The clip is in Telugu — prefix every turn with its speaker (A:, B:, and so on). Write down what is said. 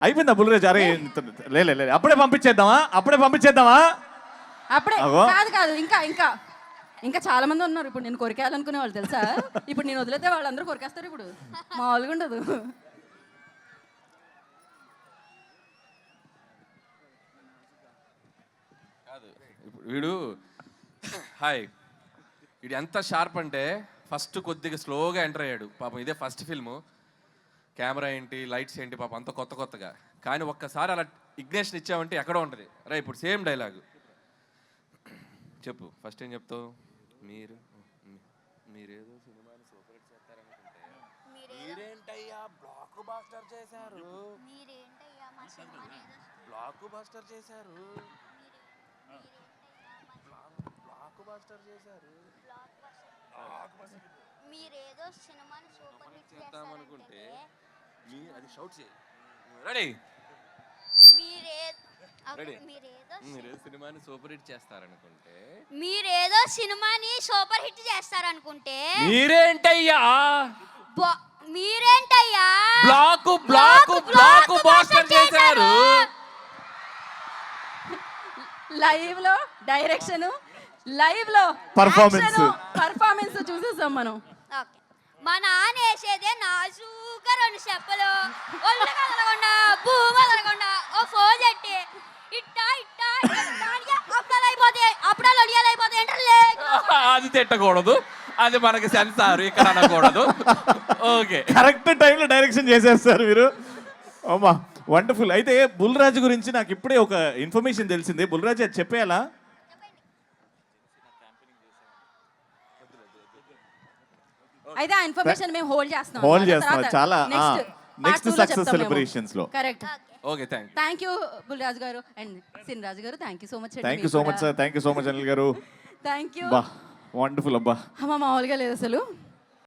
A: అయిపోయిందా బుల్రాజ్? అరే లే అప్పుడే పంపించేద్దామా?
B: అప్పుడే
A: అగో.
B: కాదు ఇంకా ఇంకా ఇంకా చాలా మంది ఉన్నారు ఇప్పుడు నేను కొరికేయాలనుకునే వాళ్ళు తెలుసా. ఇప్పుడు నేను వదిలేతే వాళ్ళందరూ కొరికేస్తారు ఇప్పుడు, మామూలుగా ఉండదు.
C: వీడు హాయ్ వీడు ఎంత షార్ప్ అంటే ఫస్ట్ కొద్దిగా స్లోగా ఎంటర్ అయ్యాడు పాపం. ఇదే ఫస్ట్ ఫిల్ము, కెమెరా ఏంటి లైట్స్ ఏంటి పాపం అంత కొత్తగా. కానీ ఒక్కసారి అలా ఇగ్నేషన్ ఇచ్చామంటే ఎక్కడో ఉంటుంది. రే ఇప్పుడు సేమ్ డైలాగు చెప్పు. ఫస్ట్ ఏం చెప్తావు? మీరేదో సినిమాని సూపర్ హిట్ చేస్తారనుకుంటే మీరేంటయ్యా బ్లాక్ బాస్టర్ చేశారు. బ్లాక్ బాస్టర్ చేశారు.
D: మీరేదో సినిమాని సూపర్ హిట్
C: చేద్దామనుకుంటే అది షౌట్ చేయి. రెడీ? మీరేదో సినిమాని సూపర్ హిట్ చేస్తారనుకుంటే మీరేంటయ్యా బ్లాక్ బాస్టర్ చేశారు.
B: లైవ్ లో డైరెక్షన్, లైవ్ లో పర్ఫార్మెన్స్ చూసేసాం మనం.
D: మా నాన్న వేసేదే నాజూగా 2 చెప్పలు, ఒళ్ళు కదలకుండా భూమి కదలకుండా ఓ ఫోన్ ఎట్టి ఇట్టా అప్పుడాలు ఒడియాలైపోతాయి.
C: అది తిట్టకూడదు, అది మనకి సెన్సార్ ఇక్కడ అనకూడదు. ఓకే,
A: కరెక్ట్ టైంలో డైరెక్షన్ చేసేస్తారు మీరు. అమ్మా వండర్ఫుల్. అయితే బుల్రాజ్ గురించి నాకు ఇప్పుడే ఒక ఇన్ఫర్మేషన్ తెలిసింది. బుల్రాజ్ అది చెప్పేయాలా?
B: అయితే ఆ ఇన్ఫర్మేషన్ మేము హోల్డ్ చేస్తున్నాం.
A: చాలా నెక్స్ట్ సక్సెస్ సెలబ్రేషన్స్ లో.
B: Correct.
C: Okay,
B: thank you Bulraj గారు అండ్ సిన్ రాజు గారు. Thank you so much.
A: Thank you so much sir. Thank you so much Anil గారు.
B: Thank you.
A: వండర్ఫుల్ అబ్బా.
B: అమ్మ మామూలుగా లేదు అసలు.